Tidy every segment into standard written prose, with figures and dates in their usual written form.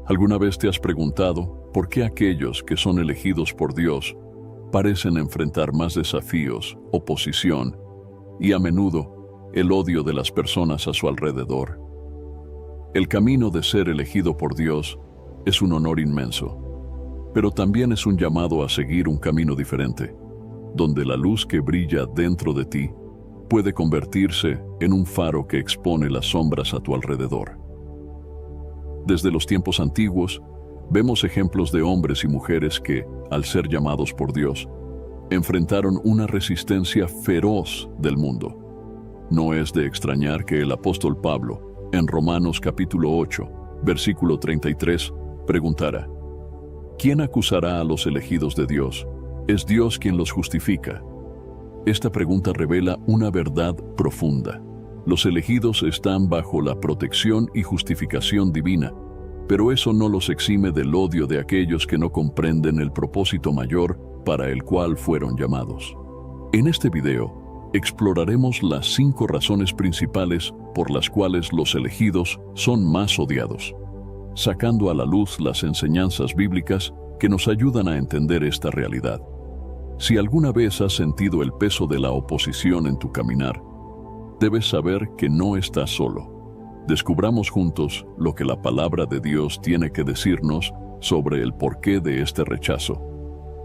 ¿Alguna vez te has preguntado por qué aquellos que son elegidos por Dios parecen enfrentar más desafíos, oposición y a menudo el odio de las personas a su alrededor? El camino de ser elegido por Dios es un honor inmenso, pero también es un llamado a seguir un camino diferente, donde la luz que brilla dentro de ti puede convertirse en un faro que expone las sombras a tu alrededor. Desde los tiempos antiguos, vemos ejemplos de hombres y mujeres que, al ser llamados por Dios, enfrentaron una resistencia feroz del mundo. No es de extrañar que el apóstol Pablo, en Romanos capítulo 8, versículo 33, preguntara: ¿quién acusará a los elegidos de Dios? Es Dios quien los justifica. Esta pregunta revela una verdad profunda. Los elegidos están bajo la protección y justificación divina, pero eso no los exime del odio de aquellos que no comprenden el propósito mayor para el cual fueron llamados. En este video, exploraremos las 5 razones principales por las cuales los elegidos son más odiados, sacando a la luz las enseñanzas bíblicas que nos ayudan a entender esta realidad. Si alguna vez has sentido el peso de la oposición en tu caminar, debes saber que no estás solo. Descubramos juntos lo que la palabra de Dios tiene que decirnos sobre el porqué de este rechazo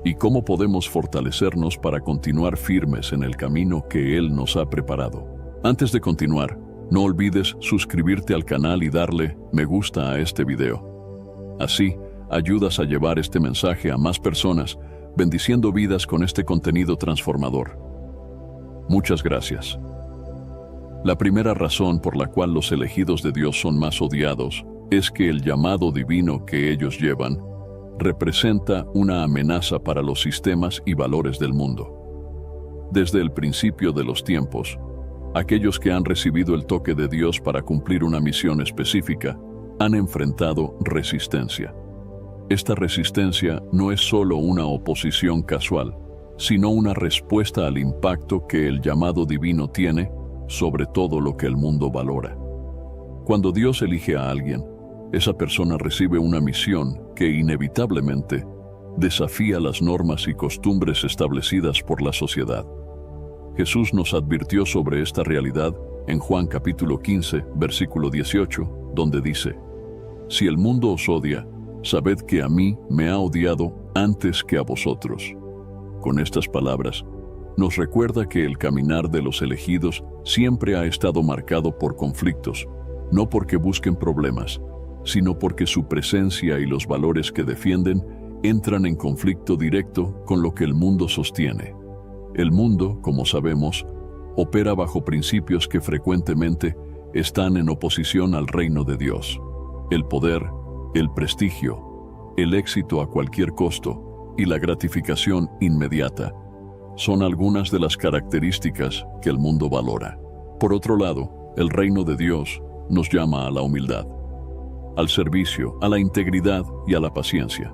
y cómo podemos fortalecernos para continuar firmes en el camino que Él nos ha preparado. Antes de continuar, no olvides suscribirte al canal y darle me gusta a este video. Así, ayudas a llevar este mensaje a más personas, bendiciendo vidas con este contenido transformador. Muchas gracias. La primera razón por la cual los elegidos de Dios son más odiados es que el llamado divino que ellos llevan representa una amenaza para los sistemas y valores del mundo. Desde el principio de los tiempos, aquellos que han recibido el toque de Dios para cumplir una misión específica han enfrentado resistencia. Esta resistencia no es solo una oposición casual, sino una respuesta al impacto que el llamado divino tiene sobre todo lo que el mundo valora. Cuando Dios elige a alguien, esa persona recibe una misión que inevitablemente desafía las normas y costumbres establecidas por la sociedad. Jesús nos advirtió sobre esta realidad en Juan capítulo 15, versículo 18, donde dice: «Si el mundo os odia, sabed que a mí me ha odiado antes que a vosotros». Con estas palabras, nos recuerda que el caminar de los elegidos siempre ha estado marcado por conflictos, no porque busquen problemas, sino porque su presencia y los valores que defienden entran en conflicto directo con lo que el mundo sostiene. El mundo, como sabemos, opera bajo principios que frecuentemente están en oposición al reino de Dios. El poder, el prestigio, el éxito a cualquier costo y la gratificación inmediata son algunas de las características que el mundo valora. Por otro lado, el reino de Dios nos llama a la humildad, al servicio, a la integridad y a la paciencia.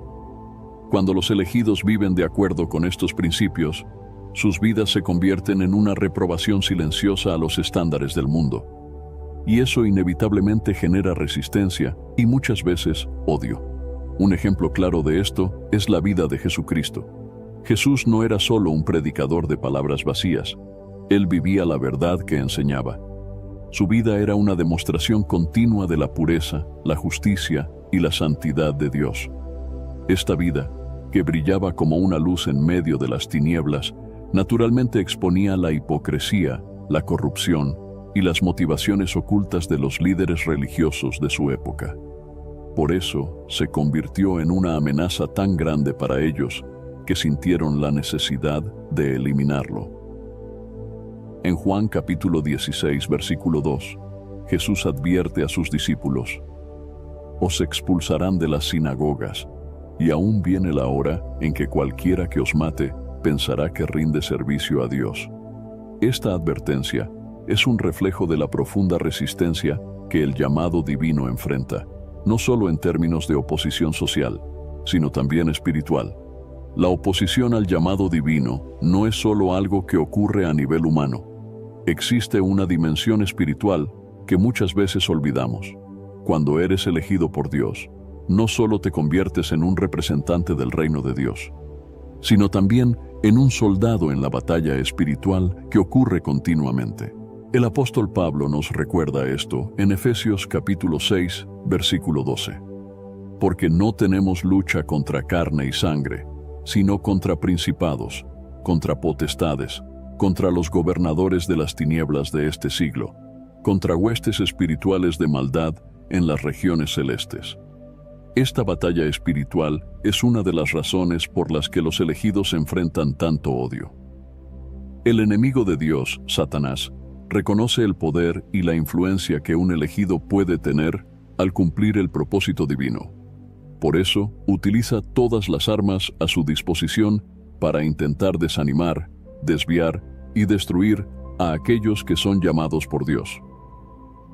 Cuando los elegidos viven de acuerdo con estos principios, sus vidas se convierten en una reprobación silenciosa a los estándares del mundo. Y eso inevitablemente genera resistencia y muchas veces odio. Un ejemplo claro de esto es la vida de Jesucristo. Jesús no era solo un predicador de palabras vacías. Él vivía la verdad que enseñaba. Su vida era una demostración continua de la pureza, la justicia y la santidad de Dios. Esta vida, que brillaba como una luz en medio de las tinieblas, naturalmente exponía la hipocresía, la corrupción y las motivaciones ocultas de los líderes religiosos de su época. Por eso se convirtió en una amenaza tan grande para ellos que sintieron la necesidad de eliminarlo. En Juan capítulo 16, versículo 2, Jesús advierte a sus discípulos: «Os expulsarán de las sinagogas, y aún viene la hora en que cualquiera que os mate pensará que rinde servicio a Dios». Esta advertencia es un reflejo de la profunda resistencia que el llamado divino enfrenta, no solo en términos de oposición social, sino también espiritual. La oposición al llamado divino no es solo algo que ocurre a nivel humano. Existe una dimensión espiritual que muchas veces olvidamos. Cuando eres elegido por Dios, no solo te conviertes en un representante del reino de Dios, sino también en un soldado en la batalla espiritual que ocurre continuamente. El apóstol Pablo nos recuerda esto en Efesios capítulo 6, versículo 12. Porque no tenemos lucha contra carne y sangre, sino contra principados, contra potestades, contra los gobernadores de las tinieblas de este siglo, contra huestes espirituales de maldad en las regiones celestes. Esta batalla espiritual es una de las razones por las que los elegidos enfrentan tanto odio. El enemigo de Dios, Satanás, reconoce el poder y la influencia que un elegido puede tener al cumplir el propósito divino. Por eso, utiliza todas las armas a su disposición para intentar desanimar, desviar y destruir a aquellos que son llamados por Dios.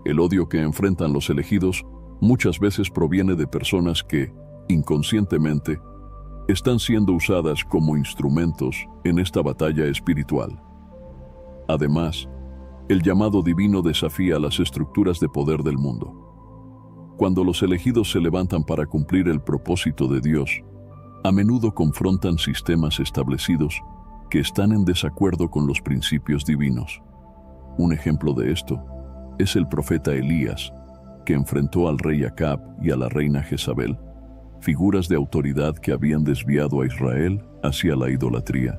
El odio que enfrentan los elegidos muchas veces proviene de personas que, inconscientemente, están siendo usadas como instrumentos en esta batalla espiritual. Además, el llamado divino desafía las estructuras de poder del mundo. Cuando los elegidos se levantan para cumplir el propósito de Dios, a menudo confrontan sistemas establecidos que están en desacuerdo con los principios divinos. Un ejemplo de esto es el profeta Elías, que enfrentó al rey Acab y a la reina Jezabel, figuras de autoridad que habían desviado a Israel hacia la idolatría.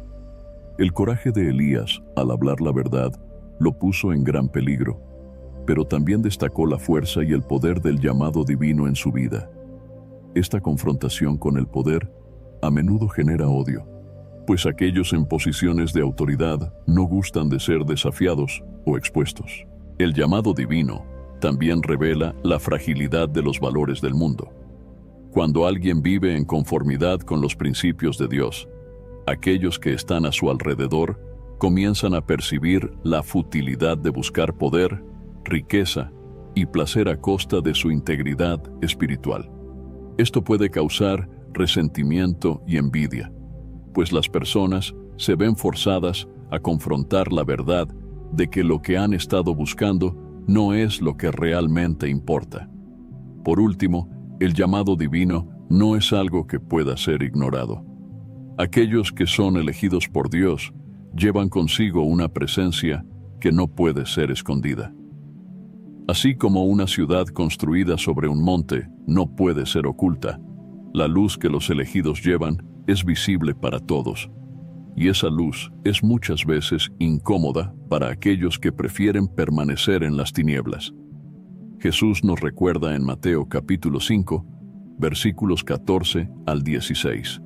El coraje de Elías, al hablar la verdad, lo puso en gran peligro, pero también destacó la fuerza y el poder del llamado divino en su vida. Esta confrontación con el poder a menudo genera odio, pues aquellos en posiciones de autoridad no gustan de ser desafiados o expuestos. El llamado divino también revela la fragilidad de los valores del mundo. Cuando alguien vive en conformidad con los principios de Dios, aquellos que están a su alrededor comienzan a percibir la futilidad de buscar poder, riqueza y placer a costa de su integridad espiritual. Esto puede causar resentimiento y envidia, pues las personas se ven forzadas a confrontar la verdad de que lo que han estado buscando no es lo que realmente importa. Por último, el llamado divino no es algo que pueda ser ignorado. Aquellos que son elegidos por Dios llevan consigo una presencia que no puede ser escondida. Así como una ciudad construida sobre un monte no puede ser oculta, la luz que los elegidos llevan es visible para todos, y esa luz es muchas veces incómoda para aquellos que prefieren permanecer en las tinieblas. Jesús nos recuerda en Mateo capítulo 5, versículos 14 al 16.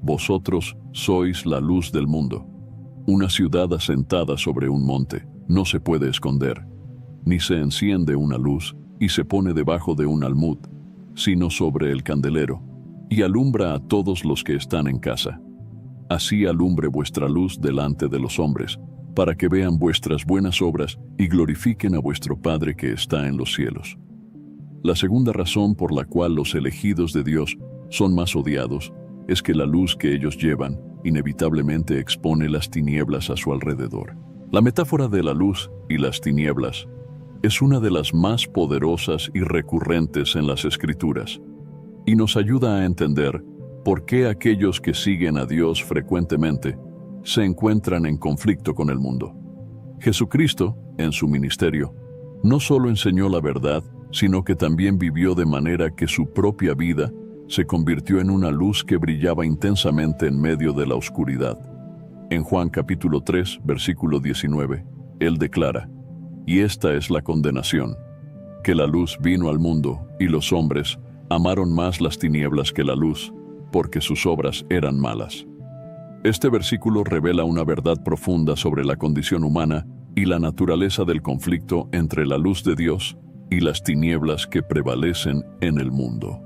Vosotros sois la luz del mundo. Una ciudad asentada sobre un monte no se puede esconder, ni se enciende una luz y se pone debajo de un almud, sino sobre el candelero, y alumbra a todos los que están en casa. Así alumbre vuestra luz delante de los hombres, para que vean vuestras buenas obras y glorifiquen a vuestro Padre que está en los cielos. La segunda razón por la cual los elegidos de Dios son más odiados es que la luz que ellos llevan inevitablemente expone las tinieblas a su alrededor. La metáfora de la luz y las tinieblas es una de las más poderosas y recurrentes en las Escrituras, y nos ayuda a entender por qué aquellos que siguen a Dios frecuentemente se encuentran en conflicto con el mundo. Jesucristo, en su ministerio, no solo enseñó la verdad, sino que también vivió de manera que su propia vida se convirtió en una luz que brillaba intensamente en medio de la oscuridad. En Juan capítulo 3, versículo 19, Él declara: «Y esta es la condenación, que la luz vino al mundo, y los hombres amaron más las tinieblas que la luz, porque sus obras eran malas». Este versículo revela una verdad profunda sobre la condición humana y la naturaleza del conflicto entre la luz de Dios y las tinieblas que prevalecen en el mundo.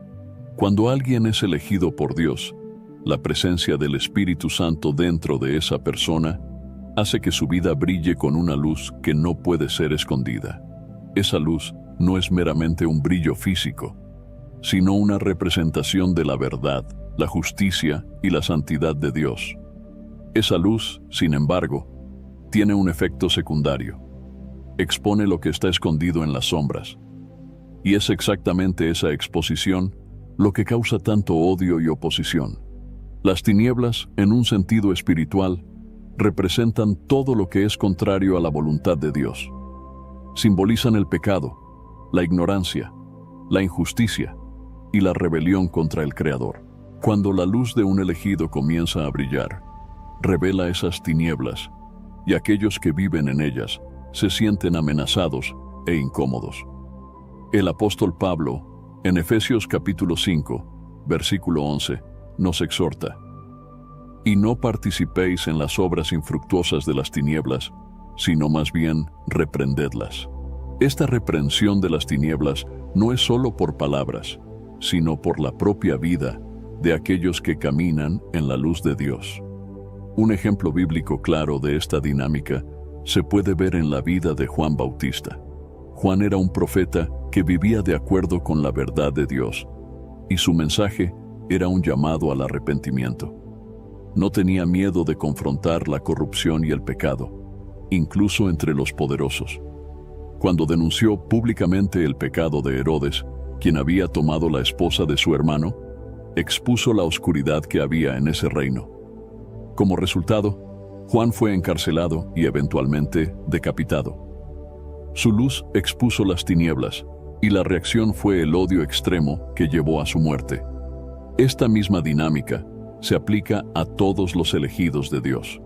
Cuando alguien es elegido por Dios, la presencia del Espíritu Santo dentro de esa persona hace que su vida brille con una luz que no puede ser escondida. Esa luz no es meramente un brillo físico, sino una representación de la verdad, la justicia y la santidad de Dios. Esa luz, sin embargo, tiene un efecto secundario. Expone lo que está escondido en las sombras. Y es exactamente esa exposición lo que causa tanto odio y oposición. Las tinieblas, en un sentido espiritual, representan todo lo que es contrario a la voluntad de Dios. Simbolizan el pecado, la ignorancia, la injusticia y la rebelión contra el Creador. Cuando la luz de un elegido comienza a brillar, revela esas tinieblas, y aquellos que viven en ellas se sienten amenazados e incómodos. El apóstol Pablo, en Efesios capítulo 5, versículo 11, nos exhorta: y no participéis en las obras infructuosas de las tinieblas, sino más bien reprendedlas. Esta reprensión de las tinieblas no es solo por palabras, sino por la propia vida de aquellos que caminan en la luz de Dios. Un ejemplo bíblico claro de esta dinámica se puede ver en la vida de Juan Bautista. Juan era un profeta que vivía de acuerdo con la verdad de Dios, y su mensaje era un llamado al arrepentimiento. No tenía miedo de confrontar la corrupción y el pecado, incluso entre los poderosos. Cuando denunció públicamente el pecado de Herodes, quien había tomado la esposa de su hermano, expuso la oscuridad que había en ese reino. Como resultado, Juan fue encarcelado y eventualmente decapitado. Su luz expuso las tinieblas, y la reacción fue el odio extremo que llevó a su muerte. Esta misma dinámica se aplica a todos los elegidos de Dios.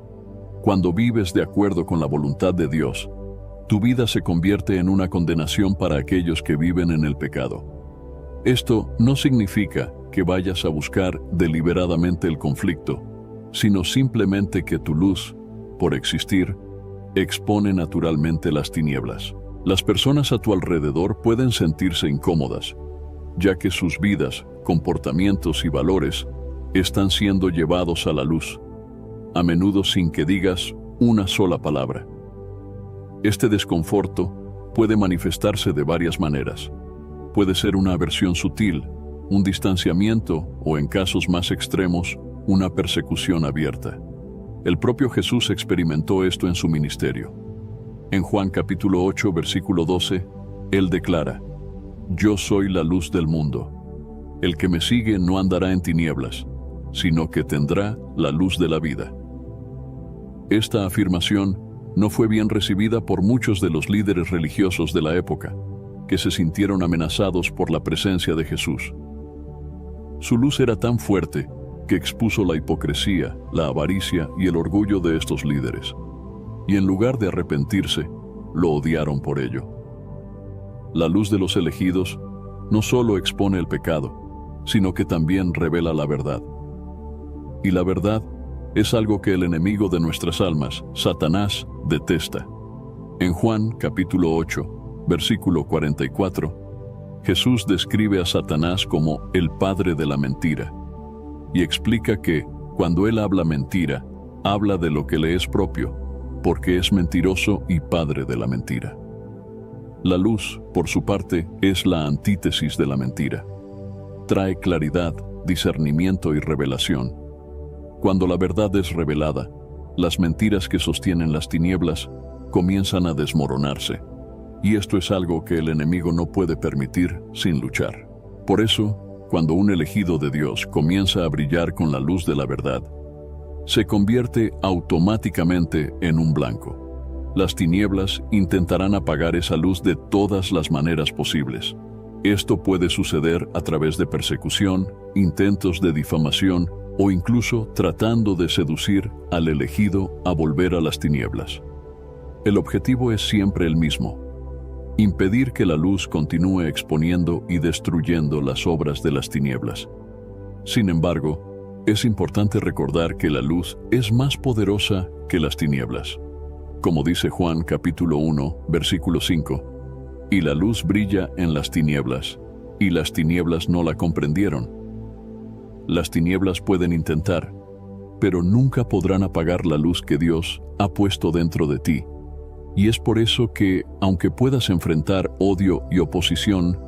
Cuando vives de acuerdo con la voluntad de Dios, tu vida se convierte en una condenación para aquellos que viven en el pecado. Esto no significa que vayas a buscar deliberadamente el conflicto, sino simplemente que tu luz, por existir, expone naturalmente las tinieblas. Las personas a tu alrededor pueden sentirse incómodas, ya que sus vidas, comportamientos y valores están siendo llevados a la luz, a menudo sin que digas una sola palabra. Este desconforto puede manifestarse de varias maneras. Puede ser una aversión sutil, un distanciamiento o, en casos más extremos, una persecución abierta. El propio Jesús experimentó esto en su ministerio. En Juan capítulo 8, versículo 12, Él declara: «Yo soy la luz del mundo. El que me sigue no andará en tinieblas, sino que tendrá la luz de la vida». Esta afirmación no fue bien recibida por muchos de los líderes religiosos de la época, que se sintieron amenazados por la presencia de Jesús. Su luz era tan fuerte que expuso la hipocresía, la avaricia y el orgullo de estos líderes, y en lugar de arrepentirse, lo odiaron por ello. La luz de los elegidos no solo expone el pecado, sino que también revela la verdad. Y la verdad es algo que el enemigo de nuestras almas, Satanás, detesta. En Juan capítulo 8, versículo 44, Jesús describe a Satanás como el padre de la mentira, y explica que, cuando él habla mentira, habla de lo que le es propio, porque es mentiroso y padre de la mentira. La luz, por su parte, es la antítesis de la mentira. Trae claridad, discernimiento y revelación. Cuando la verdad es revelada, las mentiras que sostienen las tinieblas comienzan a desmoronarse, y esto es algo que el enemigo no puede permitir sin luchar. Por eso, cuando un elegido de Dios comienza a brillar con la luz de la verdad, se convierte automáticamente en un blanco. Las tinieblas intentarán apagar esa luz de todas las maneras posibles. Esto puede suceder a través de persecución, intentos de difamación o incluso tratando de seducir al elegido a volver a las tinieblas. El objetivo es siempre el mismo: impedir que la luz continúe exponiendo y destruyendo las obras de las tinieblas. Sin embargo, es importante recordar que la luz es más poderosa que las tinieblas. Como dice Juan capítulo 1, versículo 5, «Y la luz brilla en las tinieblas, y las tinieblas no la comprendieron». Las tinieblas pueden intentar, pero nunca podrán apagar la luz que Dios ha puesto dentro de ti. Y es por eso que, aunque puedas enfrentar odio y oposición,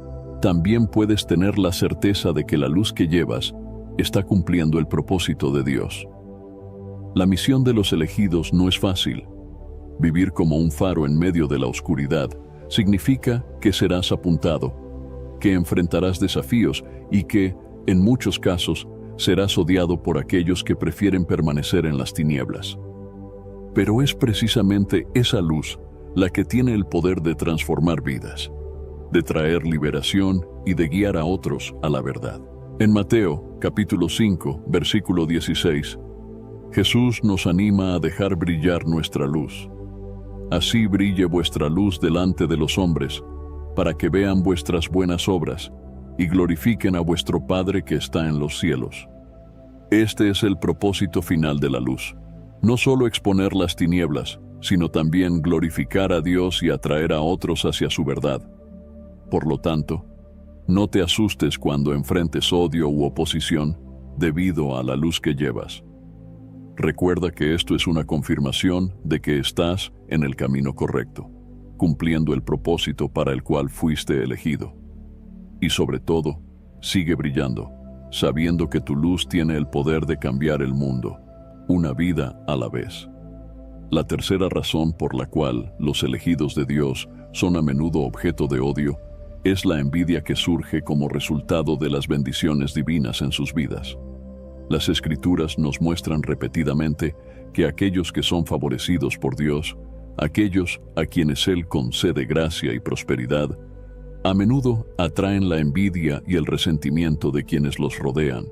también puedes tener la certeza de que la luz que llevas está cumpliendo el propósito de Dios. La misión de los elegidos no es fácil. Vivir como un faro en medio de la oscuridad significa que serás apuntado, que enfrentarás desafíos y que, en muchos casos, serás odiado por aquellos que prefieren permanecer en las tinieblas. Pero es precisamente esa luz la que tiene el poder de transformar vidas, de traer liberación y de guiar a otros a la verdad. En Mateo, capítulo 5, versículo 16, Jesús nos anima a dejar brillar nuestra luz. Así brille vuestra luz delante de los hombres, para que vean vuestras buenas obras y glorifiquen a vuestro Padre que está en los cielos. Este es el propósito final de la luz, no solo exponer las tinieblas, sino también glorificar a Dios y atraer a otros hacia su verdad. Por lo tanto, no te asustes cuando enfrentes odio u oposición debido a la luz que llevas. Recuerda que esto es una confirmación de que estás en el camino correcto, cumpliendo el propósito para el cual fuiste elegido. Y sobre todo, sigue brillando, sabiendo que tu luz tiene el poder de cambiar el mundo, una vida a la vez. La tercera razón por la cual los elegidos de Dios son a menudo objeto de odio es la envidia que surge como resultado de las bendiciones divinas en sus vidas. Las Escrituras nos muestran repetidamente que aquellos que son favorecidos por Dios, aquellos a quienes Él concede gracia y prosperidad, a menudo atraen la envidia y el resentimiento de quienes los rodean.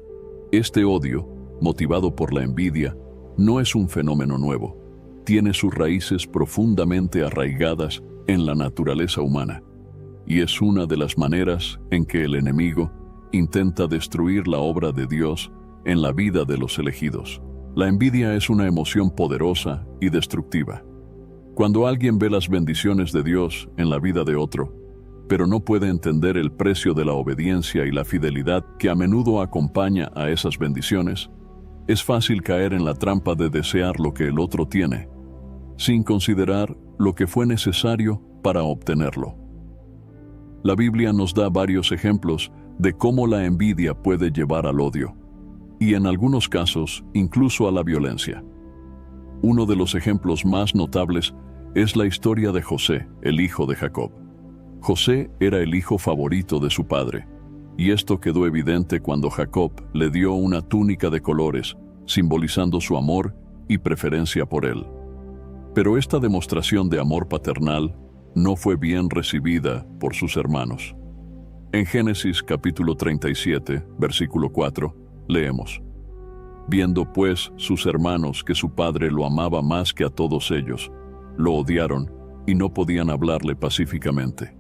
Este odio, motivado por la envidia, no es un fenómeno nuevo. Tiene sus raíces profundamente arraigadas en la naturaleza humana, y es una de las maneras en que el enemigo intenta destruir la obra de Dios en la vida de los elegidos. La envidia es una emoción poderosa y destructiva. Cuando alguien ve las bendiciones de Dios en la vida de otro, pero no puede entender el precio de la obediencia y la fidelidad que a menudo acompaña a esas bendiciones, es fácil caer en la trampa de desear lo que el otro tiene, sin considerar lo que fue necesario para obtenerlo. La Biblia nos da varios ejemplos de cómo la envidia puede llevar al odio, y en algunos casos incluso a la violencia. Uno de los ejemplos más notables es la historia de José, el hijo de Jacob. José era el hijo favorito de su padre, y esto quedó evidente cuando Jacob le dio una túnica de colores, simbolizando su amor y preferencia por él. Pero esta demostración de amor paternal no fue bien recibida por sus hermanos. En Génesis capítulo 37, versículo 4, leemos: Viendo pues sus hermanos que su padre lo amaba más que a todos ellos, lo odiaron y no podían hablarle pacíficamente.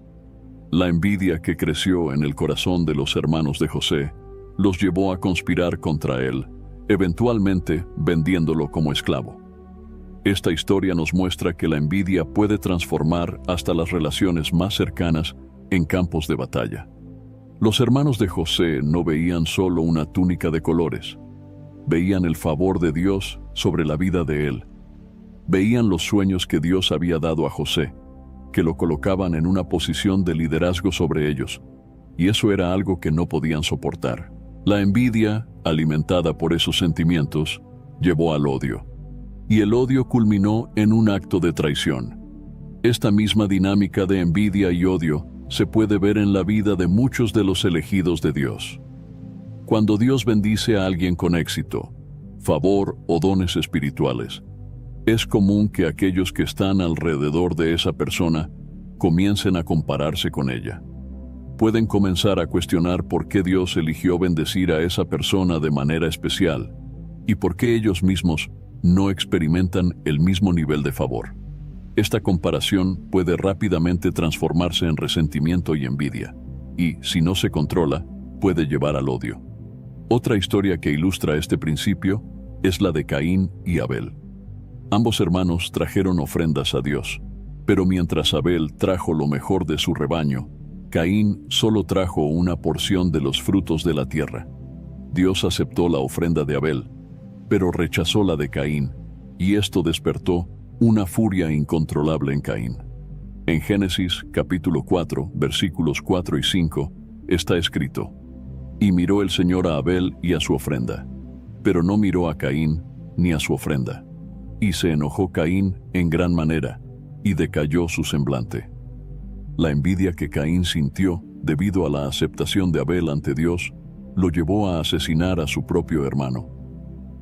La envidia que creció en el corazón de los hermanos de José los llevó a conspirar contra él, eventualmente vendiéndolo como esclavo. Esta historia nos muestra que la envidia puede transformar hasta las relaciones más cercanas en campos de batalla. Los hermanos de José no veían solo una túnica de colores, veían el favor de Dios sobre la vida de él. Veían los sueños que Dios había dado a José, que lo colocaban en una posición de liderazgo sobre ellos, y eso era algo que no podían soportar. La envidia, alimentada por esos sentimientos, llevó al odio, y el odio culminó en un acto de traición. Esta misma dinámica de envidia y odio se puede ver en la vida de muchos de los elegidos de Dios. Cuando Dios bendice a alguien con éxito, favor o dones espirituales, es común que aquellos que están alrededor de esa persona comiencen a compararse con ella. Pueden comenzar a cuestionar por qué Dios eligió bendecir a esa persona de manera especial y por qué ellos mismos no experimentan el mismo nivel de favor. Esta comparación puede rápidamente transformarse en resentimiento y envidia, y, si no se controla, puede llevar al odio. Otra historia que ilustra este principio es la de Caín y Abel. Ambos hermanos trajeron ofrendas a Dios, pero mientras Abel trajo lo mejor de su rebaño, Caín solo trajo una porción de los frutos de la tierra. Dios aceptó la ofrenda de Abel, pero rechazó la de Caín, y esto despertó una furia incontrolable en Caín. En Génesis capítulo 4, versículos 4 y 5, está escrito: Y miró el Señor a Abel y a su ofrenda, pero no miró a Caín ni a su ofrenda. Y se enojó Caín en gran manera, y decayó su semblante. La envidia que Caín sintió debido a la aceptación de Abel ante Dios lo llevó a asesinar a su propio hermano.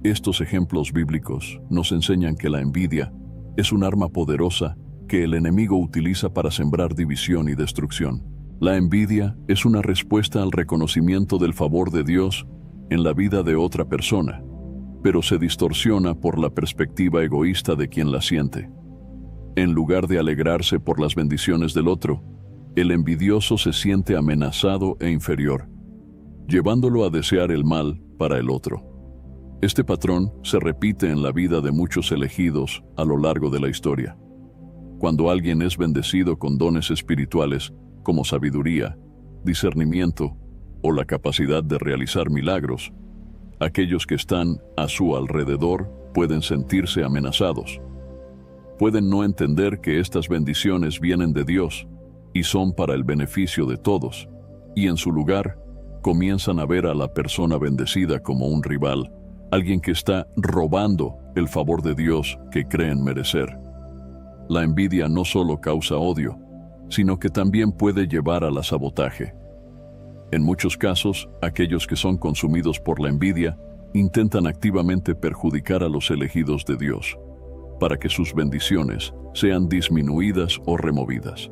Estos ejemplos bíblicos nos enseñan que la envidia es un arma poderosa que el enemigo utiliza para sembrar división y destrucción. La envidia es una respuesta al reconocimiento del favor de Dios en la vida de otra persona, pero se distorsiona por la perspectiva egoísta de quien la siente. En lugar de alegrarse por las bendiciones del otro, el envidioso se siente amenazado e inferior, llevándolo a desear el mal para el otro. Este patrón se repite en la vida de muchos elegidos a lo largo de la historia. Cuando alguien es bendecido con dones espirituales como sabiduría, discernimiento o la capacidad de realizar milagros, aquellos que están a su alrededor pueden sentirse amenazados. Pueden no entender que estas bendiciones vienen de Dios y son para el beneficio de todos, y en su lugar comienzan a ver a la persona bendecida como un rival, alguien que está robando el favor de Dios que creen merecer. La envidia no solo causa odio, sino que también puede llevar a la sabotaje. En muchos casos, aquellos que son consumidos por la envidia intentan activamente perjudicar a los elegidos de Dios, para que sus bendiciones sean disminuidas o removidas.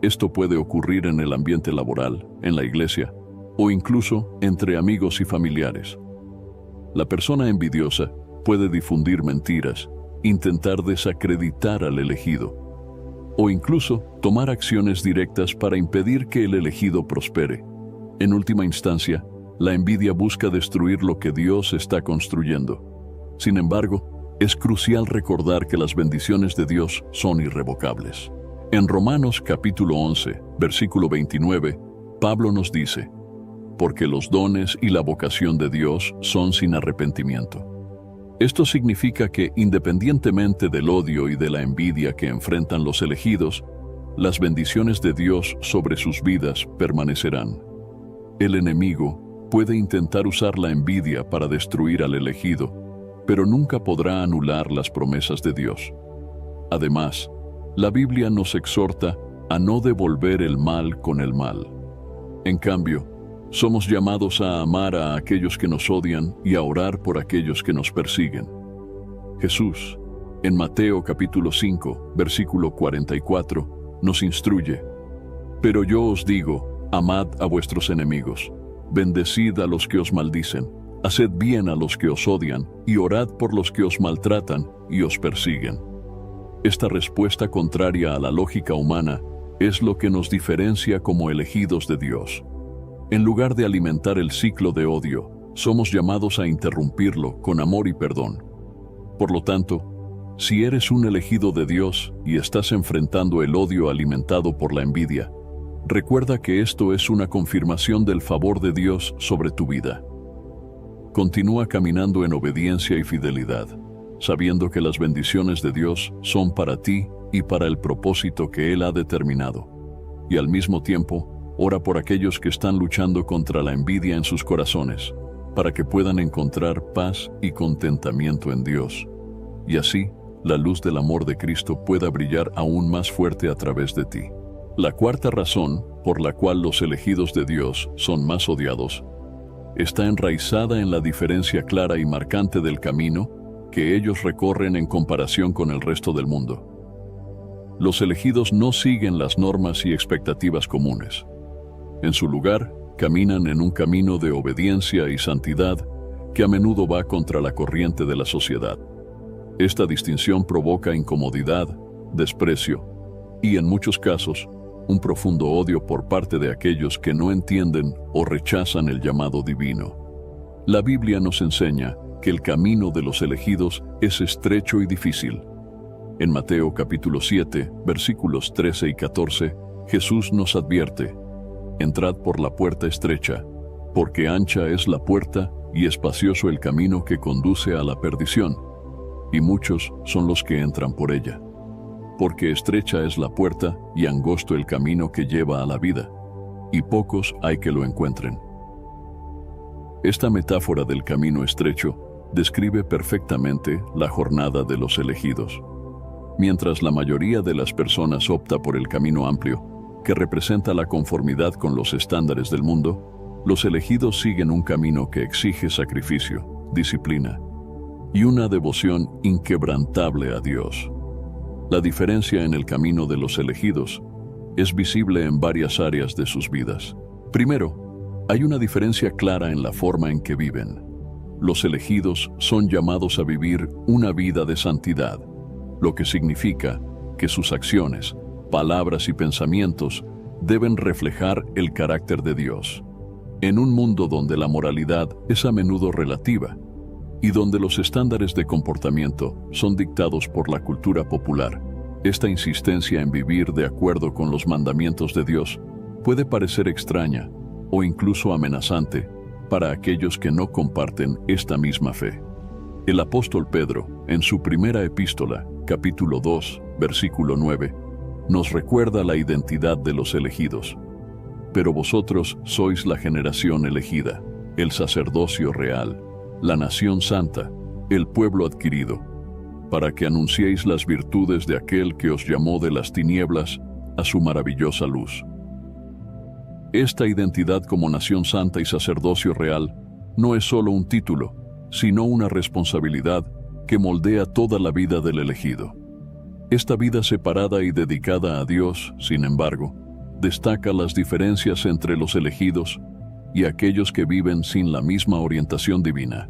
Esto puede ocurrir en el ambiente laboral, en la iglesia, o incluso entre amigos y familiares. La persona envidiosa puede difundir mentiras, intentar desacreditar al elegido, o incluso tomar acciones directas para impedir que el elegido prospere. En última instancia, la envidia busca destruir lo que Dios está construyendo. Sin embargo, es crucial recordar que las bendiciones de Dios son irrevocables. En Romanos capítulo 11, versículo 29, Pablo nos dice: porque los dones y la vocación de Dios son sin arrepentimiento. Esto significa que, independientemente del odio y de la envidia que enfrentan los elegidos, las bendiciones de Dios sobre sus vidas permanecerán. El enemigo puede intentar usar la envidia para destruir al elegido, pero nunca podrá anular las promesas de Dios. Además, la Biblia nos exhorta a no devolver el mal con el mal. En cambio, somos llamados a amar a aquellos que nos odian y a orar por aquellos que nos persiguen. Jesús, en Mateo capítulo 5, versículo 44, nos instruye: pero yo os digo, amad a vuestros enemigos, bendecid a los que os maldicen, haced bien a los que os odian, y orad por los que os maltratan y os persiguen. Esta respuesta contraria a la lógica humana es lo que nos diferencia como elegidos de Dios. En lugar de alimentar el ciclo de odio, somos llamados a interrumpirlo con amor y perdón. Por lo tanto, si eres un elegido de Dios y estás enfrentando el odio alimentado por la envidia, recuerda que esto es una confirmación del favor de Dios sobre tu vida. Continúa caminando en obediencia y fidelidad, sabiendo que las bendiciones de Dios son para ti y para el propósito que Él ha determinado. Y al mismo tiempo, ora por aquellos que están luchando contra la envidia en sus corazones, para que puedan encontrar paz y contentamiento en Dios. Y así, la luz del amor de Cristo pueda brillar aún más fuerte a través de ti. La cuarta razón por la cual los elegidos de Dios son más odiados está enraizada en la diferencia clara y marcante del camino que ellos recorren en comparación con el resto del mundo. Los elegidos no siguen las normas y expectativas comunes. En su lugar, caminan en un camino de obediencia y santidad que a menudo va contra la corriente de la sociedad. Esta distinción provoca incomodidad, desprecio y, en muchos casos, un profundo odio por parte de aquellos que no entienden o rechazan el llamado divino. La Biblia nos enseña que el camino de los elegidos es estrecho y difícil. En Mateo capítulo 7, versículos 13 y 14, Jesús nos advierte: entrad por la puerta estrecha, porque ancha es la puerta y espacioso el camino que conduce a la perdición, y muchos son los que entran por ella. Porque estrecha es la puerta y angosto el camino que lleva a la vida, y pocos hay que lo encuentren. Esta metáfora del camino estrecho describe perfectamente la jornada de los elegidos. Mientras la mayoría de las personas opta por el camino amplio, que representa la conformidad con los estándares del mundo, Los elegidos siguen un camino que exige sacrificio, disciplina y una devoción inquebrantable a Dios. La diferencia en el camino de los elegidos es visible en varias áreas de sus vidas. Primero, hay una diferencia clara en la forma en que viven. Los elegidos son llamados a vivir una vida de santidad, lo que significa que sus acciones, palabras y pensamientos deben reflejar el carácter de Dios. En un mundo donde la moralidad es a menudo relativa y donde los estándares de comportamiento son dictados por la cultura popular, esta insistencia en vivir de acuerdo con los mandamientos de Dios puede parecer extraña o incluso amenazante para aquellos que no comparten esta misma fe. El apóstol Pedro, en su primera epístola, capítulo 2, versículo 9, nos recuerda la identidad de los elegidos. Pero vosotros sois la generación elegida, el sacerdocio real, la nación santa, el pueblo adquirido, para que anunciéis las virtudes de aquel que os llamó de las tinieblas a su maravillosa luz. Esta identidad como nación santa y sacerdocio real no es solo un título, sino una responsabilidad que moldea toda la vida del elegido. Esta vida separada y dedicada a Dios, sin embargo, destaca las diferencias entre los elegidos y aquellos que viven sin la misma orientación divina.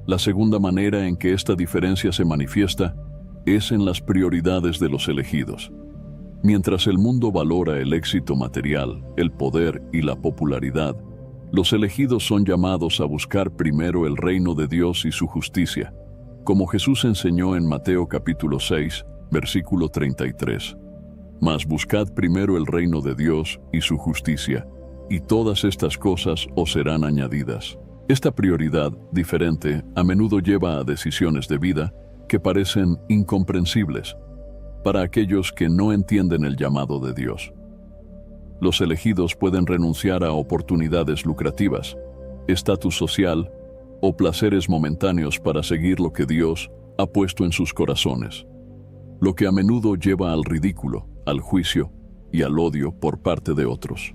La segunda manera en que esta diferencia se manifiesta es en las prioridades de los elegidos. Mientras el mundo valora el éxito material, el poder y la popularidad, los elegidos son llamados a buscar primero el reino de Dios y su justicia, como Jesús enseñó en Mateo capítulo 6, versículo 33. Mas buscad primero el reino de Dios y su justicia, y todas estas cosas os serán añadidas. Esta prioridad diferente a menudo lleva a decisiones de vida que parecen incomprensibles para aquellos que no entienden el llamado de Dios. Los elegidos pueden renunciar a oportunidades lucrativas, estatus social o placeres momentáneos para seguir lo que Dios ha puesto en sus corazones, lo que a menudo lleva al ridículo, al juicio y al odio por parte de otros.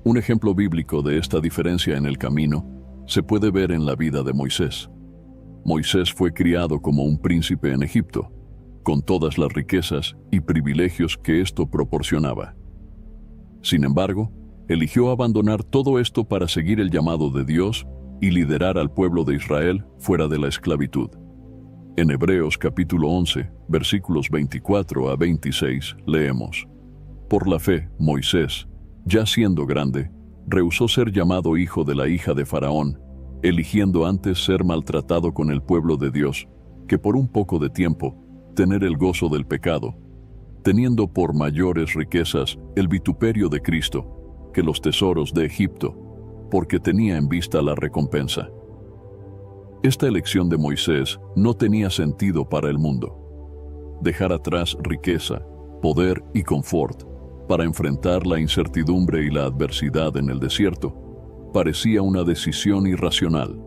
Un ejemplo bíblico de esta diferencia en el camino se puede ver en la vida de Moisés. Moisés fue criado como un príncipe en Egipto, con todas las riquezas y privilegios que esto proporcionaba. Sin embargo, eligió abandonar todo esto para seguir el llamado de Dios y liderar al pueblo de Israel fuera de la esclavitud. En Hebreos capítulo 11, versículos 24 a 26, leemos: Por la fe, Moisés, ya siendo grande, rehusó ser llamado hijo de la hija de Faraón, eligiendo antes ser maltratado con el pueblo de Dios, que por un poco de tiempo tener el gozo del pecado, teniendo por mayores riquezas el vituperio de Cristo que los tesoros de Egipto, porque tenía en vista la recompensa. Esta elección de Moisés no tenía sentido para el mundo. Dejar atrás riqueza, poder y confort para enfrentar la incertidumbre y la adversidad en el desierto parecía una decisión irracional.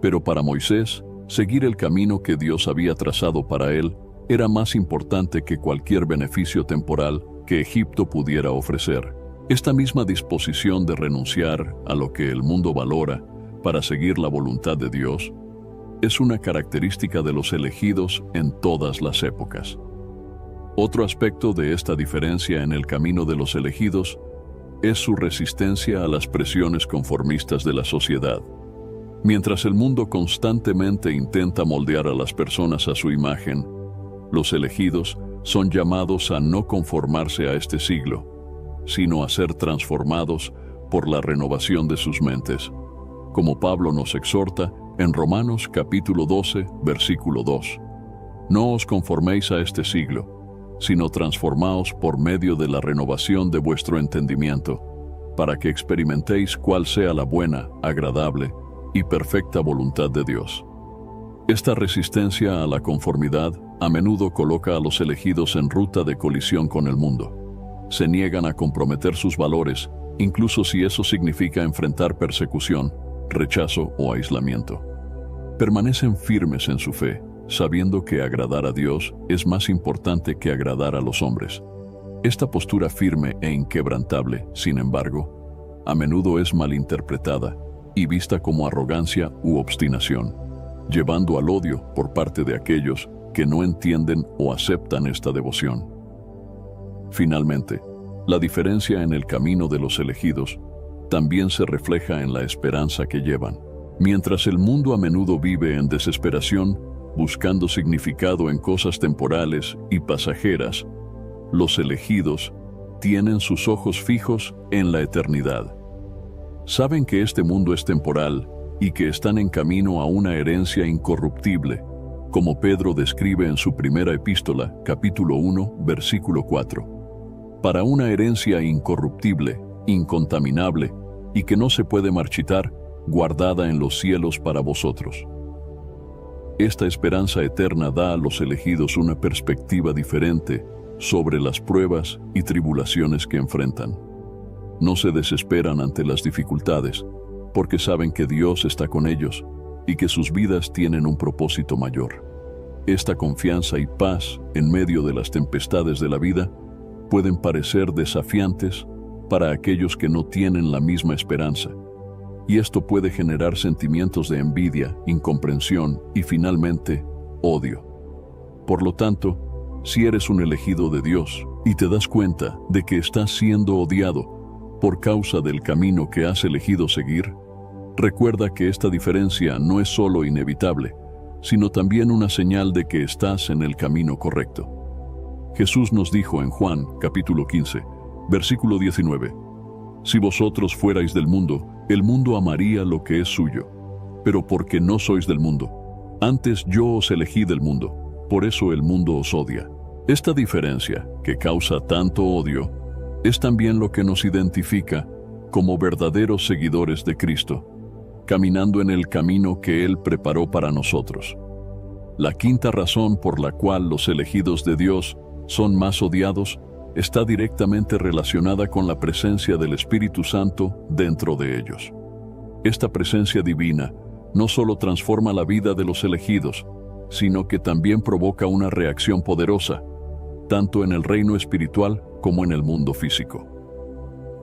Pero para Moisés, seguir el camino que Dios había trazado para él era más importante que cualquier beneficio temporal que Egipto pudiera ofrecer. Esta misma disposición de renunciar a lo que el mundo valora para seguir la voluntad de Dios es una característica de los elegidos en todas las épocas. Otro aspecto de esta diferencia en el camino de los elegidos es su resistencia a las presiones conformistas de la sociedad. Mientras el mundo constantemente intenta moldear a las personas a su imagen, los elegidos son llamados a no conformarse a este siglo, sino a ser transformados por la renovación de sus mentes, como Pablo nos exhorta en Romanos capítulo 12, versículo 2. No os conforméis a este siglo, sino transformaos por medio de la renovación de vuestro entendimiento, para que experimentéis cuál sea la buena, agradable y perfecta voluntad de Dios. Esta resistencia a la conformidad a menudo coloca a los elegidos en ruta de colisión con el mundo. Se niegan a comprometer sus valores, incluso si eso significa enfrentar persecución, rechazo o aislamiento. Permanecen firmes en su fe, sabiendo que agradar a Dios es más importante que agradar a los hombres. Esta postura firme e inquebrantable, sin embargo, a menudo es malinterpretada y vista como arrogancia u obstinación, llevando al odio por parte de aquellos que no entienden o aceptan esta devoción. Finalmente, la diferencia en el camino de los elegidos también se refleja en la esperanza que llevan. Mientras el mundo a menudo vive en desesperación, buscando significado en cosas temporales y pasajeras, los elegidos tienen sus ojos fijos en la eternidad. Saben que este mundo es temporal y que están en camino a una herencia incorruptible, como Pedro describe en su primera epístola, capítulo 1, versículo 4. Para una herencia incorruptible, incontaminable y que no se puede marchitar, guardada en los cielos para vosotros. Esta esperanza eterna da a los elegidos una perspectiva diferente sobre las pruebas y tribulaciones que enfrentan. No se desesperan ante las dificultades, porque saben que Dios está con ellos y que sus vidas tienen un propósito mayor. Esta confianza y paz en medio de las tempestades de la vida pueden parecer desafiantes para aquellos que no tienen la misma esperanza, y esto puede generar sentimientos de envidia, incomprensión y finalmente, odio. Por lo tanto, si eres un elegido de Dios y te das cuenta de que estás siendo odiado por causa del camino que has elegido seguir, recuerda que esta diferencia no es solo inevitable, sino también una señal de que estás en el camino correcto. Jesús nos dijo en Juan, capítulo 15, versículo 19, «Si vosotros fuerais del mundo, el mundo amaría lo que es suyo, pero porque no sois del mundo, antes yo os elegí del mundo, por eso el mundo os odia». Esta diferencia, que causa tanto odio, es también lo que nos identifica como verdaderos seguidores de Cristo, caminando en el camino que Él preparó para nosotros. La quinta razón por la cual los elegidos de Dios son más odiados está directamente relacionada con la presencia del Espíritu Santo dentro de ellos. Esta presencia divina no solo transforma la vida de los elegidos, sino que también provoca una reacción poderosa, tanto en el reino espiritual como en el mundo físico.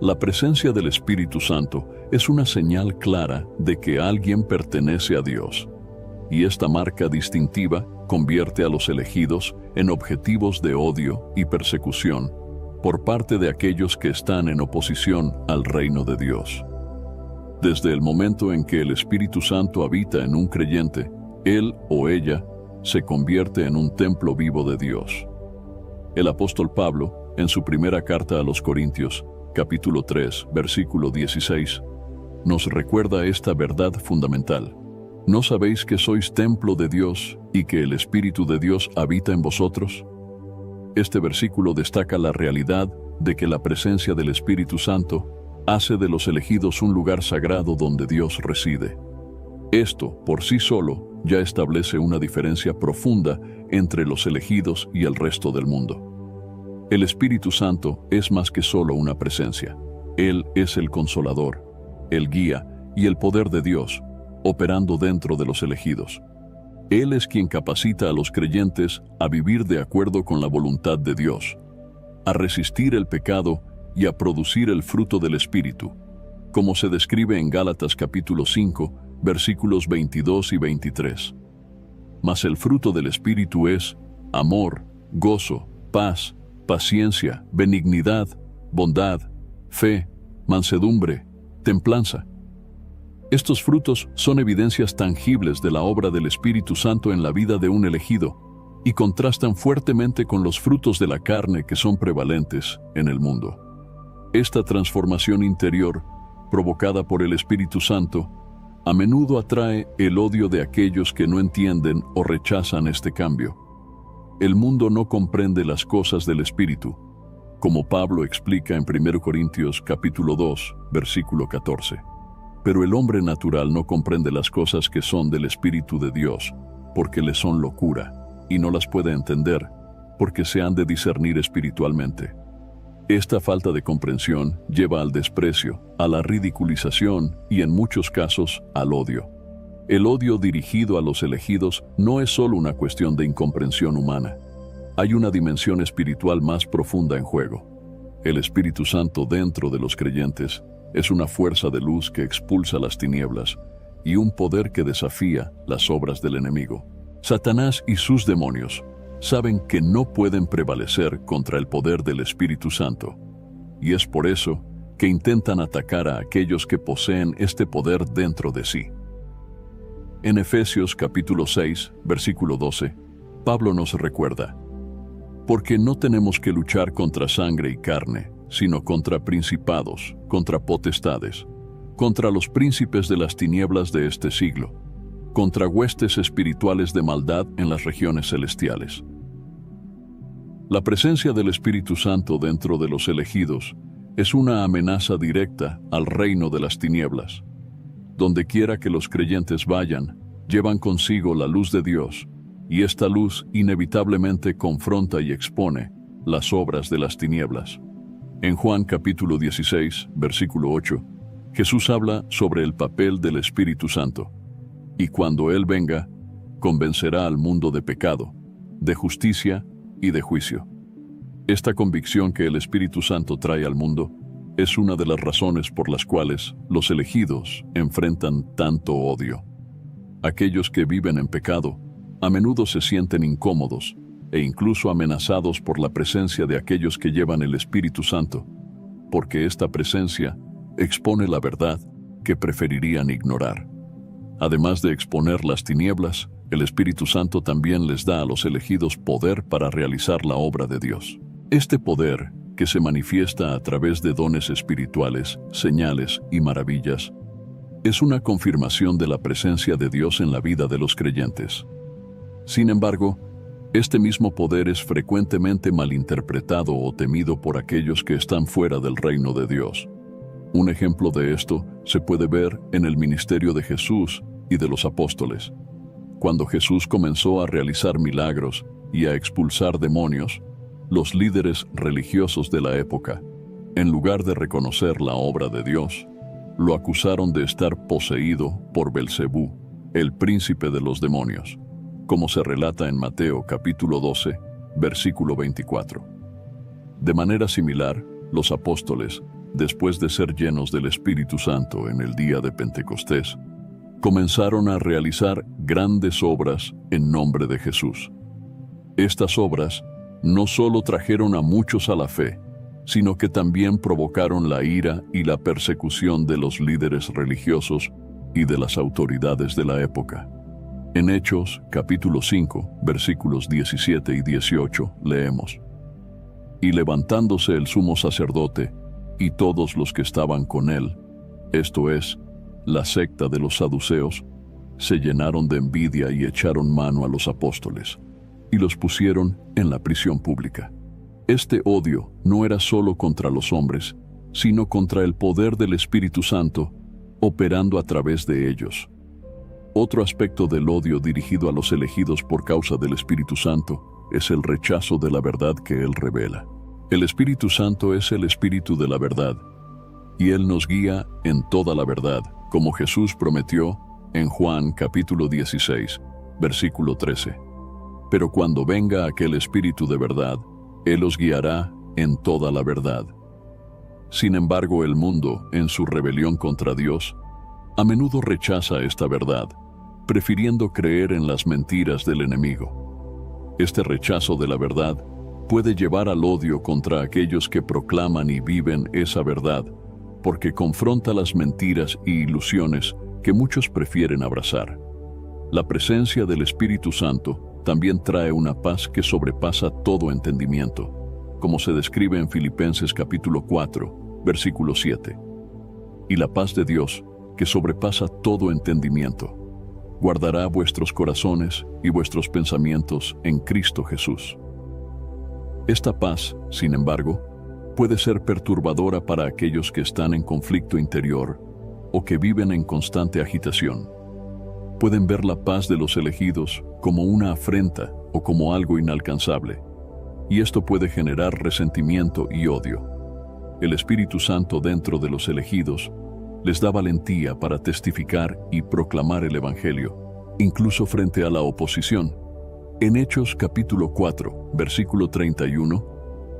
La presencia del Espíritu Santo es una señal clara de que alguien pertenece a Dios, y esta marca distintiva convierte a los elegidos en objetivos de odio y persecución por parte de aquellos que están en oposición al reino de Dios. Desde el momento en que el Espíritu Santo habita en un creyente, él o ella se convierte en un templo vivo de Dios. El apóstol Pablo, en su primera carta a los Corintios, capítulo 3, versículo 16, nos recuerda esta verdad fundamental. ¿No sabéis que sois templo de Dios y que el Espíritu de Dios habita en vosotros? Este versículo destaca la realidad de que la presencia del Espíritu Santo hace de los elegidos un lugar sagrado donde Dios reside. Esto, por sí solo, ya establece una diferencia profunda entre los elegidos y el resto del mundo. El Espíritu Santo es más que solo una presencia. Él es el Consolador, el guía y el poder de Dios, operando dentro de los elegidos. Él es quien capacita a los creyentes a vivir de acuerdo con la voluntad de Dios, a resistir el pecado y a producir el fruto del Espíritu, como se describe en Gálatas capítulo 5, versículos 22 y 23. Mas el fruto del Espíritu es amor, gozo, paz, paciencia, benignidad, bondad, fe, mansedumbre, templanza. Estos frutos son evidencias tangibles de la obra del Espíritu Santo en la vida de un elegido y contrastan fuertemente con los frutos de la carne que son prevalentes en el mundo. Esta transformación interior, provocada por el Espíritu Santo, a menudo atrae el odio de aquellos que no entienden o rechazan este cambio. El mundo no comprende las cosas del Espíritu, como Pablo explica en 1 Corintios capítulo 2, versículo 14. Pero el hombre natural no comprende las cosas que son del Espíritu de Dios, porque le son locura, y no las puede entender, porque se han de discernir espiritualmente. Esta falta de comprensión lleva al desprecio, a la ridiculización y en muchos casos al odio. El odio dirigido a los elegidos no es solo una cuestión de incomprensión humana. Hay una dimensión espiritual más profunda en juego. El Espíritu Santo dentro de los creyentes Es una fuerza de luz que expulsa las tinieblas y un poder que desafía las obras del enemigo. Satanás y sus demonios saben que no pueden prevalecer contra el poder del Espíritu Santo, y es por eso que intentan atacar a aquellos que poseen este poder dentro de sí. En Efesios capítulo 6, versículo 12, Pablo nos recuerda: porque no tenemos que luchar contra sangre y carne, sino contra principados, contra potestades, contra los príncipes de las tinieblas de este siglo, contra huestes espirituales de maldad en las regiones celestiales. La presencia del Espíritu Santo dentro de los elegidos es una amenaza directa al reino de las tinieblas. Donde quiera que los creyentes vayan, llevan consigo la luz de Dios, y esta luz inevitablemente confronta y expone las obras de las tinieblas. En Juan capítulo 16, versículo 8, Jesús habla sobre el papel del Espíritu Santo. Y cuando Él venga, convencerá al mundo de pecado, de justicia y de juicio. Esta convicción que el Espíritu Santo trae al mundo es una de las razones por las cuales los elegidos enfrentan tanto odio. Aquellos que viven en pecado a menudo se sienten incómodos e incluso amenazados por la presencia de aquellos que llevan el Espíritu Santo, porque esta presencia expone la verdad que preferirían ignorar. Además de exponer las tinieblas, el Espíritu Santo también les da a los elegidos poder para realizar la obra de Dios. Este poder, que se manifiesta a través de dones espirituales, señales y maravillas, es una confirmación de la presencia de Dios en la vida de los creyentes. Sin embargo, este mismo poder es frecuentemente malinterpretado o temido por aquellos que están fuera del reino de Dios. Un ejemplo de esto se puede ver en el ministerio de Jesús y de los apóstoles. Cuando Jesús comenzó a realizar milagros y a expulsar demonios, los líderes religiosos de la época, en lugar de reconocer la obra de Dios, lo acusaron de estar poseído por Belcebú, el príncipe de los demonios, como se relata en Mateo capítulo 12, versículo 24. De manera similar, los apóstoles, después de ser llenos del Espíritu Santo en el día de Pentecostés, comenzaron a realizar grandes obras en nombre de Jesús. Estas obras no solo trajeron a muchos a la fe, sino que también provocaron la ira y la persecución de los líderes religiosos y de las autoridades de la época. En Hechos, capítulo 5, versículos 17 y 18, leemos: y levantándose el sumo sacerdote y todos los que estaban con él, esto es, la secta de los saduceos, se llenaron de envidia y echaron mano a los apóstoles, y los pusieron en la prisión pública. Este odio no era solo contra los hombres, sino contra el poder del Espíritu Santo, operando a través de ellos. Otro aspecto del odio dirigido a los elegidos por causa del Espíritu Santo es el rechazo de la verdad que Él revela. El Espíritu Santo es el Espíritu de la verdad, y Él nos guía en toda la verdad, como Jesús prometió en Juan capítulo 16, versículo 13. Pero cuando venga aquel Espíritu de verdad, Él os guiará en toda la verdad. Sin embargo, el mundo, en su rebelión contra Dios, a menudo rechaza esta verdad, prefiriendo creer en las mentiras del enemigo. Este rechazo de la verdad puede llevar al odio contra aquellos que proclaman y viven esa verdad, porque confronta las mentiras y ilusiones que muchos prefieren abrazar. La presencia del Espíritu Santo también trae una paz que sobrepasa todo entendimiento, como se describe en Filipenses capítulo 4, versículo 7. Y la paz de Dios, que sobrepasa todo entendimiento, guardará vuestros corazones y vuestros pensamientos en Cristo Jesús. Esta paz, sin embargo, puede ser perturbadora para aquellos que están en conflicto interior o que viven en constante agitación. Pueden ver la paz de los elegidos como una afrenta o como algo inalcanzable, y esto puede generar resentimiento y odio. El Espíritu Santo dentro de los elegidos les da valentía para testificar y proclamar el Evangelio, incluso frente a la oposición. En Hechos capítulo 4, versículo 31,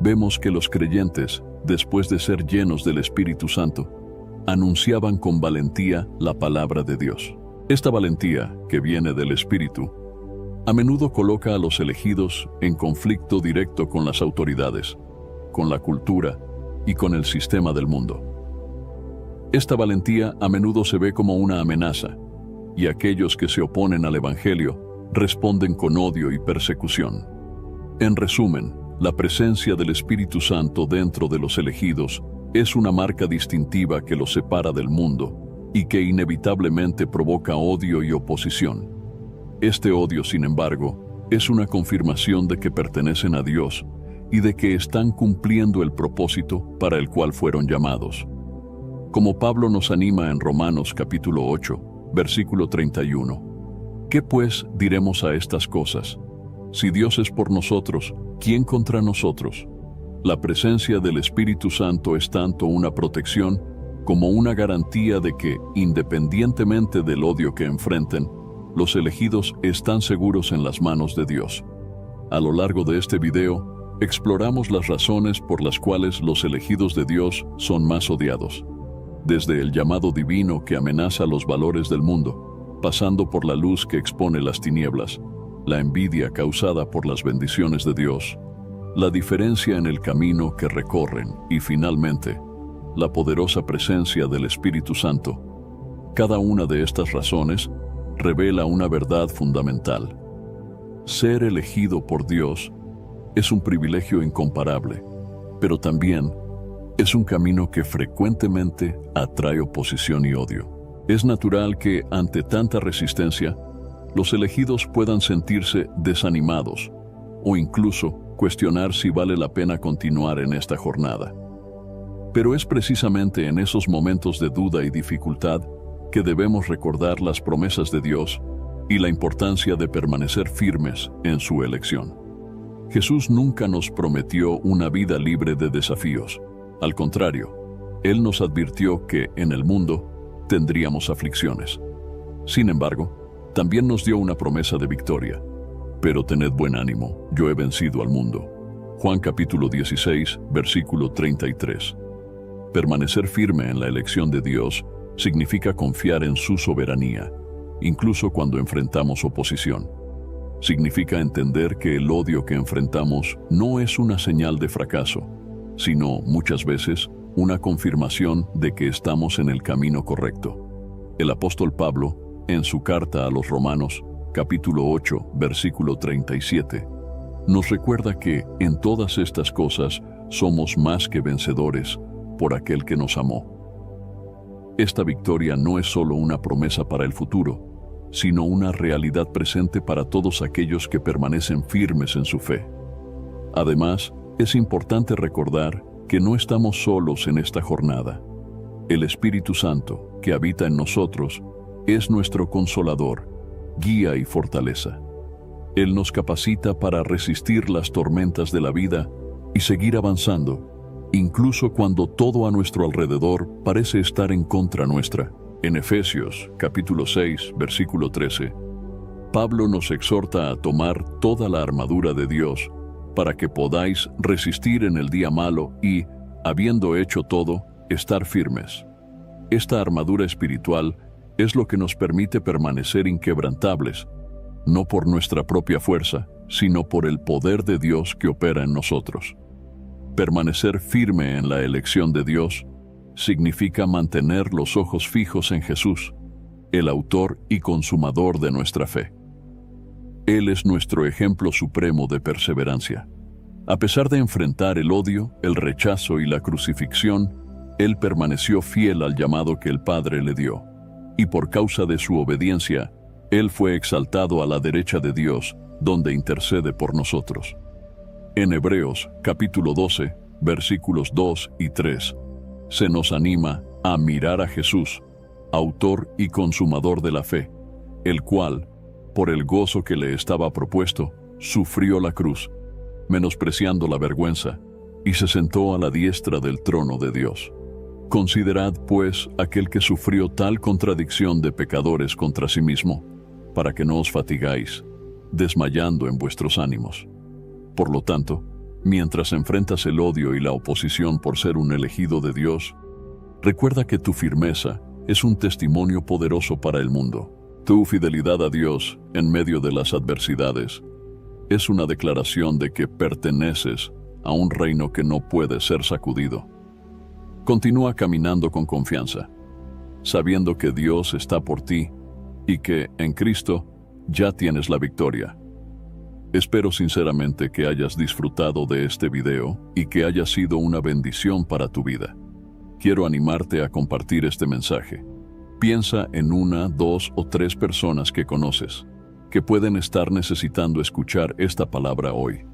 vemos que los creyentes, después de ser llenos del Espíritu Santo, anunciaban con valentía la palabra de Dios. Esta valentía, que viene del Espíritu, a menudo coloca a los elegidos en conflicto directo con las autoridades, con la cultura y con el sistema del mundo. Esta valentía a menudo se ve como una amenaza, y aquellos que se oponen al Evangelio responden con odio y persecución. En resumen, la presencia del Espíritu Santo dentro de los elegidos es una marca distintiva que los separa del mundo y que inevitablemente provoca odio y oposición. Este odio, sin embargo, es una confirmación de que pertenecen a Dios y de que están cumpliendo el propósito para el cual fueron llamados. Como Pablo nos anima en Romanos capítulo 8, versículo 31. ¿Qué pues diremos a estas cosas? Si Dios es por nosotros, ¿quién contra nosotros? La presencia del Espíritu Santo es tanto una protección como una garantía de que, independientemente del odio que enfrenten, los elegidos están seguros en las manos de Dios. A lo largo de este video, exploramos las razones por las cuales los elegidos de Dios son más odiados. Desde el llamado divino que amenaza los valores del mundo, pasando por la luz que expone las tinieblas, la envidia causada por las bendiciones de Dios, la diferencia en el camino que recorren y, finalmente, la poderosa presencia del Espíritu Santo. Cada una de estas razones revela una verdad fundamental. Ser elegido por Dios es un privilegio incomparable, pero también es un camino que frecuentemente atrae oposición y odio. Es natural que, ante tanta resistencia, los elegidos puedan sentirse desanimados o incluso cuestionar si vale la pena continuar en esta jornada. Pero es precisamente en esos momentos de duda y dificultad que debemos recordar las promesas de Dios y la importancia de permanecer firmes en su elección. Jesús nunca nos prometió una vida libre de desafíos. Al contrario, Él nos advirtió que en el mundo tendríamos aflicciones. Sin embargo, también nos dio una promesa de victoria. Pero tened buen ánimo, yo he vencido al mundo. Juan capítulo 16, versículo 33. Permanecer firme en la elección de Dios significa confiar en su soberanía, incluso cuando enfrentamos oposición. Significa entender que el odio que enfrentamos no es una señal de fracaso, sino, muchas veces, una confirmación de que estamos en el camino correcto. El apóstol Pablo, en su carta a los Romanos, capítulo 8, versículo 37, nos recuerda que en todas estas cosas somos más que vencedores por aquel que nos amó. Esta victoria no es solo una promesa para el futuro, sino una realidad presente para todos aquellos que permanecen firmes en su fe. Además, es importante recordar que no estamos solos en esta jornada. El Espíritu Santo, que habita en nosotros, es nuestro consolador, guía y fortaleza. Él nos capacita para resistir las tormentas de la vida y seguir avanzando, incluso cuando todo a nuestro alrededor parece estar en contra nuestra. En Efesios, capítulo 6, versículo 13, Pablo nos exhorta a tomar toda la armadura de Dios para que podáis resistir en el día malo y, habiendo hecho todo, estar firmes. Esta armadura espiritual es lo que nos permite permanecer inquebrantables, no por nuestra propia fuerza, sino por el poder de Dios que opera en nosotros. Permanecer firme en la elección de Dios significa mantener los ojos fijos en Jesús, el autor y consumador de nuestra fe. Él es nuestro ejemplo supremo de perseverancia. A pesar de enfrentar el odio, el rechazo y la crucifixión, Él permaneció fiel al llamado que el Padre le dio, y por causa de su obediencia, Él fue exaltado a la derecha de Dios, donde intercede por nosotros. En Hebreos, capítulo 12, versículos 2 y 3, se nos anima a mirar a Jesús, autor y consumador de la fe, el cual, por el gozo que le estaba propuesto, sufrió la cruz, menospreciando la vergüenza, y se sentó a la diestra del trono de Dios. Considerad, pues, aquel que sufrió tal contradicción de pecadores contra sí mismo, para que no os fatigáis, desmayando en vuestros ánimos. Por lo tanto, mientras enfrentas el odio y la oposición por ser un elegido de Dios, Recuerda que tu firmeza es un testimonio poderoso para el mundo. Tu fidelidad a Dios en medio de las adversidades es una declaración de que perteneces a un reino que no puede ser sacudido. Continúa caminando con confianza, sabiendo que Dios está por ti y que en Cristo ya tienes la victoria. Espero sinceramente que hayas disfrutado de este video y que haya sido una bendición para tu vida. Quiero animarte a compartir este mensaje. Piensa en 1, 2 o 3 personas que conoces, que pueden estar necesitando escuchar esta palabra hoy.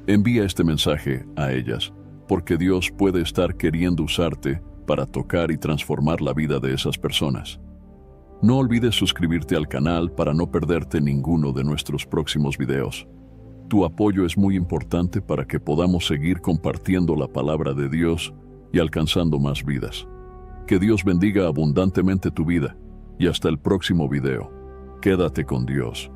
Envía este mensaje a ellas, porque Dios puede estar queriendo usarte para tocar y transformar la vida de esas personas. No olvides suscribirte al canal para no perderte ninguno de nuestros próximos videos. Tu apoyo es muy importante para que podamos seguir compartiendo la palabra de Dios y alcanzando más vidas. Que Dios bendiga abundantemente tu vida y hasta el próximo video. Quédate con Dios.